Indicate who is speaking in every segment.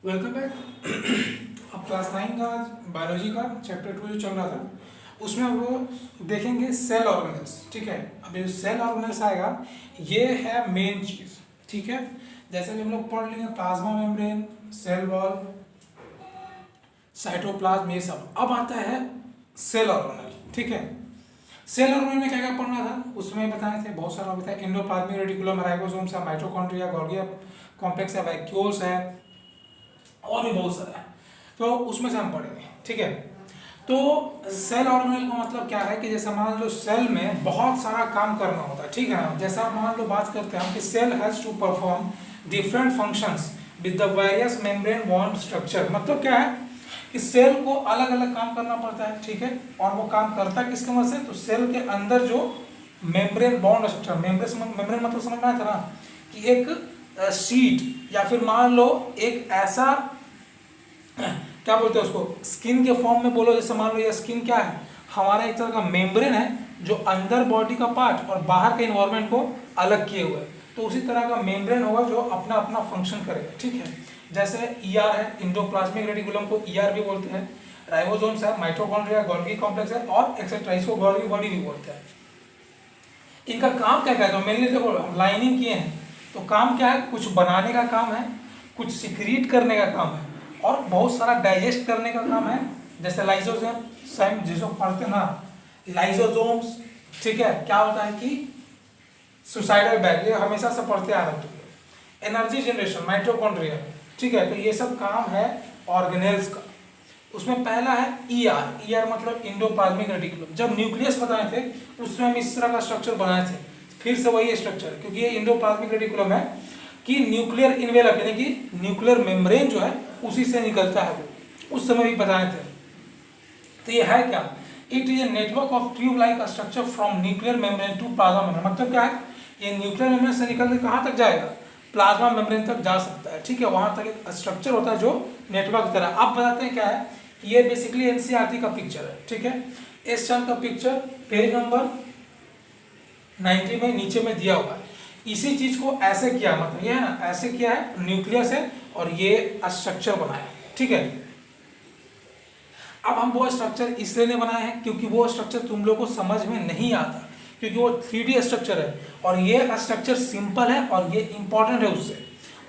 Speaker 1: Welcome back. अब class 9 का biology का चैप्टर 2 जो चल रहा था उसमें अब देखेंगे सेल ऑर्गेनेल्स। ठीक है, अब ये सेल ऑर्गेनेल्स आएगा, ये है मेन चीज़। ठीक है, जैसे कि हम लोग पढ़ लिए plasma membrane, cell wall, cytoplasm, ये सब। अब आता है सेल ऑर्गेनेल। ठीक है, सेल ऑर्गेनेल में क्या क्या पढ़ना था उसमें बताए थे, बहुत सारा बताया। एंडोप्लाज्मिक रेटिकुलम, राइबोसोम्स है, माइटोकॉन्ड्रिया, गोल्गी कॉम्प्लेक्स है, वैक्यूल्स है, और भी बहुत सारा है, तो उसमें से हम पढ़ेंगे। ठीक है, तो सेल ऑर्गेनेल का मतलब क्या है कि जैसे मान लो सेल में बहुत सारा काम करना होता है। ठीक है ना, जैसा मान लो बात करते हैं हम कि cell has to perform different functions with the various membrane bound structure. मतलब क्या है कि सेल को अलग अलग काम करना पड़ता है। ठीक है, और वो काम करता है किसके मदद से, तो सेल के अंदर जो मेम्ब्रेन बॉन्ड स्ट्रक्चर, मेम्ब्रेन मतलब समझ में आया था ना कि एक शीट या फिर मान लो एक ऐसा क्या बोलते हैं उसको, स्किन के फॉर्म में बोलो। जैसे मान लो ये स्किन क्या है, हमारा एक तरह का मेम्ब्रेन है जो अंदर बॉडी का पार्ट और बाहर के इन्वायरमेंट को अलग किए हुए है। तो उसी तरह का मेम्ब्रेन होगा जो अपना अपना फंक्शन करेगा। ठीक है, जैसे ईआर है, इंडोप्लाज्मिक रेटिकुलम को ईआर भी बोलते हैं, राइबोसोम्स है, माइटोकॉन्ड्रिया, गोल्गी कॉम्प्लेक्स है, और एक्सेट्रा, इसको गोल्गी बॉडी भी बोलते हैं। इनका काम क्या कहते हैं, मेनली देखो लाइनिंग किए हैं तो काम क्या है, कुछ बनाने का काम है, कुछ सिक्रीट करने का काम है, और बहुत सारा डाइजेस्ट करने का काम है। जैसे लाइसोसोम जिसको पढ़ते ना, लाइसोसोम्स। ठीक है, क्या होता है कि सुसाइडल बैग, ये हमेशा से पढ़ते आ रहे हो। Energy generation, mitochondria. ठीक है, तो ये सब काम है ऑर्गेनेल्स का। उसमें पहला है ईआर। ईआर मतलब इंडोप्लाज्मिक रेटिकुलम। जब न्यूक्लियस बताए थे उसमें हम इस तरह का स्ट्रक्चर बनाए थे, फिर से वही स्ट्रक्चर, क्योंकि ये इंडोप्लाज्मिक रेटिकुलम है कि न्यूक्लियर इन्वेलप यानी कि न्यूक्लियर मेम्ब्रेन जो है उसी से निकलता है, वो उस समय भी बताए थे। तो ये है क्या, it is a network of tube like structure from nuclear membrane to plasma membrane. मतलब क्या है, ये न्यूक्लियर मेम्ब्रेन से निकल के कहाँ तक जाएगा, प्लाज्मा मेम्ब्रेन तक जा सकता है। ठीक है, वहां तक एक स्ट्रक्चर होता है जो नेटवर्क की तरह। अब बताते हैं क्या है, ये बेसिकली एनसीईआरटी का पिक्चर है। ठीक है, इस चैप्टर का पिक्चर पेज नंबर 90 में नीचे में दिया हुआ है। इसी चीज को ऐसे किया, मतलब ये है ना, ऐसे किया है, न्यूक्लियस है और ये स्ट्रक्चर बनाया। ठीक है, अब हम वो स्ट्रक्चर इसलिए नहीं बनाए हैं क्योंकि वो स्ट्रक्चर तुम लोग को समझ में नहीं आता, क्योंकि वो 3D स्ट्रक्चर है और ये स्ट्रक्चर सिंपल है और ये इंपॉर्टेंट है उससे,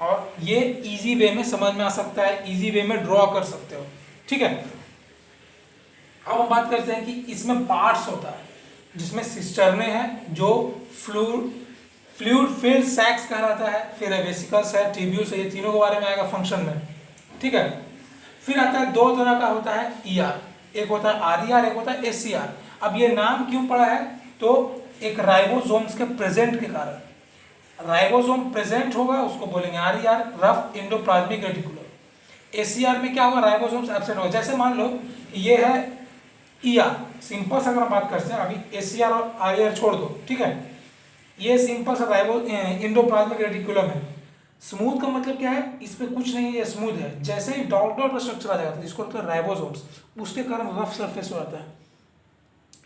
Speaker 1: और ये इजी वे में समझ में आ सकता है, इजी वे में ड्रॉ कर सकते हो। ठीक है, अब हम बात करते हैं कि इसमें पार्ट्स होता है जिसमें सिस्टर्ने हैं जो फ्लूइड फील्ड सैक्स कहलाता है, फिर वेसिकल्स है, ट्यूब्यूल्स है, ये तीनों के बारे में आएगा फंक्शन में। ठीक है, फिर आता है दो तरह का होता है ईआर, एक होता है आरईआर, एक होता है एससीआर। अब ये नाम क्यों पड़ा है, तो एक राइबोसोम्स के प्रेजेंट के कारण, राइबोसोम प्रेजेंट होगा उसको बोलेंगे RER, rough endoplasmic reticulum. SCR में क्या होगा, राइबोसोम्स एब्सेंट होगा। जैसे मान लो ये है ईआर, सिंपल सा अगर हम बात करते हैं, अभी एससीआर और आरईआर छोड़ दो। ठीक है, ये सिंपल सा इंडोप्लाज्मिक रेटिकुलम है। स्मूथ का मतलब क्या है, इसमें कुछ नहीं है, स्मूथ है। जैसे ही डॉट डॉट का स्ट्रक्चर आ जाता है जिसको लगता है राइबोसोम्स, उसके कारण रफ सरफेस हो जाता है,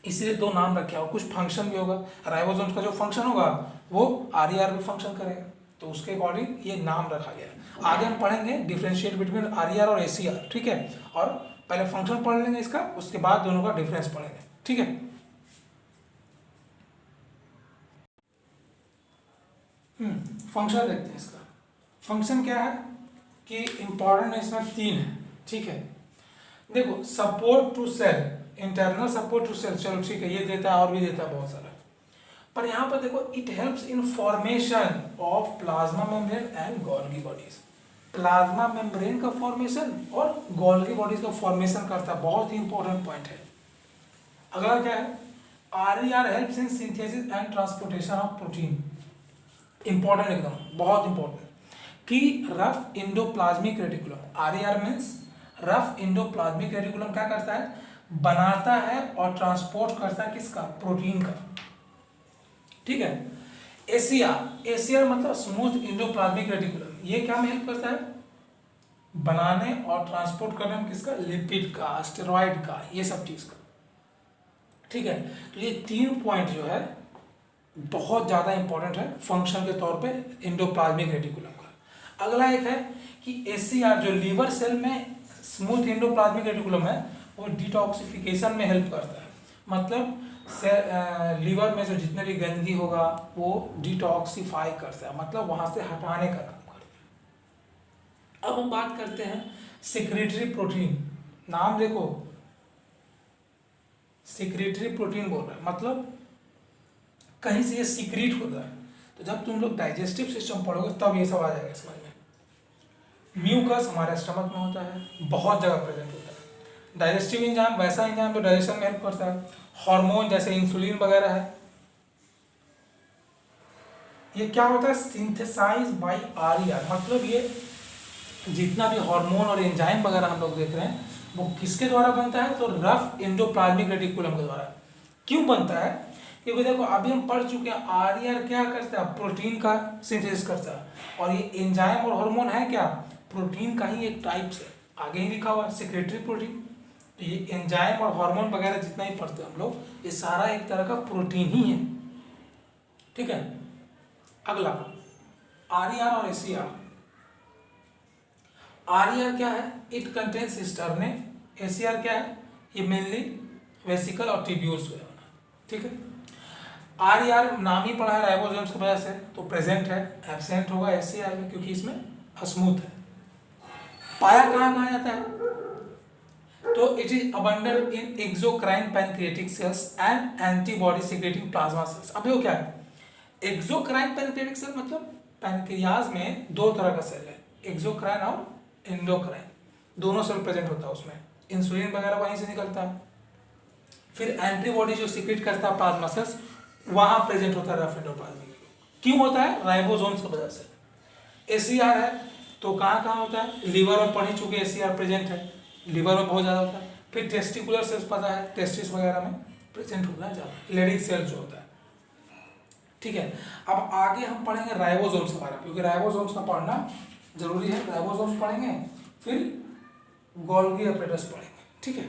Speaker 1: इसलिए दो नाम रखे। और कुछ फंक्शन भी होगा, राइबोसोम्स का जो फंक्शन होगा वो आरईआर में फंक्शन करेगा, तो उसके अकॉर्डिंग ये नाम रखा गया। आगे हम पढ़ेंगे डिफरेंशिएट बिटवीन आरईआर और एससीआर। ठीक है, और पहले फंक्शन पढ़ लेंगे इसका, उसके बाद दोनों का डिफरेंस पढ़ेंगे। ठीक है, फंक्शन देखते हैं इसका। फंक्शन क्या है कि इंपॉर्टेंट है, इसमें तीन है। ठीक है, देखो support to cell, internal support to cell, चलो ठीक है, ये देता है और भी देता है बहुत सारा। पर यहाँ पर देखो it helps in formation of plasma membrane and Golgi bodies. Plasma membrane का फॉर्मेशन और गोल्गी बॉडीज का फॉर्मेशन करता है, बहुत ही इंपॉर्टेंट पॉइंट है। अगला क्या है, RER helps in synthesis and transportation of protein. Important, एकदम बहुत इंपॉर्टेंट, कि rough endoplasmic reticulum, RER means rough endoplasmic reticulum क्या करता है, बनाता है और ट्रांसपोर्ट करता है किसका, प्रोटीन का। ठीक है, एसीआर, एसीआर मतलब स्मूथ इंडोप्लाज्मिक रेटिकुलम, ये क्या में हेल्प करता है, बनाने और ट्रांसपोर्ट करने में किसका, लिपिड का, स्टेरॉइड का, ये सब चीज का। ठीक है, तो ये तीन पॉइंट जो है बहुत ज़्यादा इंपॉर्टेंट है फंक्शन के तौर पे इंडोप्लाज्मिक रेटिकुलम का। अगला एक है कि एसीआर जो लीवर सेल में स्मूथ एंडोप्लाज्मिक रेटिकुलम है वो डिटॉक्सिफिकेशन में हेल्प करता है, मतलब लीवर में जो जितने भी गंदगी होगा वो डिटॉक्सिफाई करता है, मतलब वहाँ से हटाने का काम करता है। अब हम बात करते हैं सिक्रेटरी प्रोटीन। नाम देखो, सिक्रेटरी प्रोटीन बोल रहा है, मतलब कहीं से ये सीक्रेट होता है। तो जब तुम लोग डाइजेस्टिव सिस्टम पढ़ोगे तब ये सब आ जाएगा समझ में। म्यूकस हमारे स्टमक में होता है, बहुत जगह प्रेजेंट होता है। डाइजेस्टिव एंजाइम वैसा एंजाइम जो डाइजेशन में हेल्प करता है। हार्मोन जैसे इंसुलिन वगैरह है, ये क्या होता है, सिंथेसाइज बाय आरईआर, मतलब ये जितना भी हार्मोन और एंजाइम वगैरह हम लोग देख रहे हैं वो किसके द्वारा बनता है, तो रफ एंडोप्लाज्मिक रेटिकुलम के द्वारा। क्यों बनता है, क्योंकि देखो अभी हम पढ़ चुके हैं आरईआर क्या करता है, प्रोटीन का सिंथेसिस करता है, और ये एंजाइम और हार्मोन है क्या, प्रोटीन का ही एक टाइप से, आगे ही लिखा हुआ है सेक्रेटरी प्रोटीन। तो ये एंजाइम और हार्मोन वगैरह जितना ही पढ़ते हैं हम लोग, ये सारा एक तरह का प्रोटीन ही है, ठीक है। अगला आरईआर और एसीआर। आरईआर क्या है, इट कंटेन्स स्टर्ने। एसीआर क्या है, ये मेनली वेसिकल और ट्यूब्यूल्स हुए, ठीक है। आरईआर नाम ही पड़ा है राइबोसोम्स की वजह से, तो प्रेजेंट है, एब्सेंट होगा एसीआर में क्योंकि इसमें स्मूथ है। पाया कहाँ कहाँ जाता है, तो it is abundant in exocrine pancreatic cells and antibody secreting plasma cells. अब वो क्या है, एक्सोक्राइन पैनक्रियाटिक सेल मतलब पैनक्रियाज में दो तरह का सेल है, एक्सोक्राइन और एंडोक्राइन, दोनों सेल प्रेजेंट होता है उसमें। इंसुलिन वगैरह वहीं से निकलता है। फिर एंटीबॉडी जो सीक्रेट करता है प्लाज्मा सेल्स, वहां प्रेजेंट होता है रफ एंडोप्लाज्मिक। क्यों होता है, राइबोसोम्स की वजह से। एसीआर है तो कहाँ कहाँ होता है, लीवर में पढ़ ही चुके, एसीआर प्रेजेंट है, लीवर में बहुत ज़्यादा होता है। फिर टेस्टिकुलर सेल्स पता है, टेस्टिस वगैरह में प्रेजेंट होता है ज़्यादा, लेडिक सेल्स जो होता है, ठीक है। अब आगे हम पढ़ेंगे राइबोसोम्स के बारे में, क्योंकि राइबोसोम्स का पढ़ना जरूरी है। राइबोसोम्स पढ़ेंगे, फिर गोल्गी अपरेटस पढ़ेंगे, ठीक है।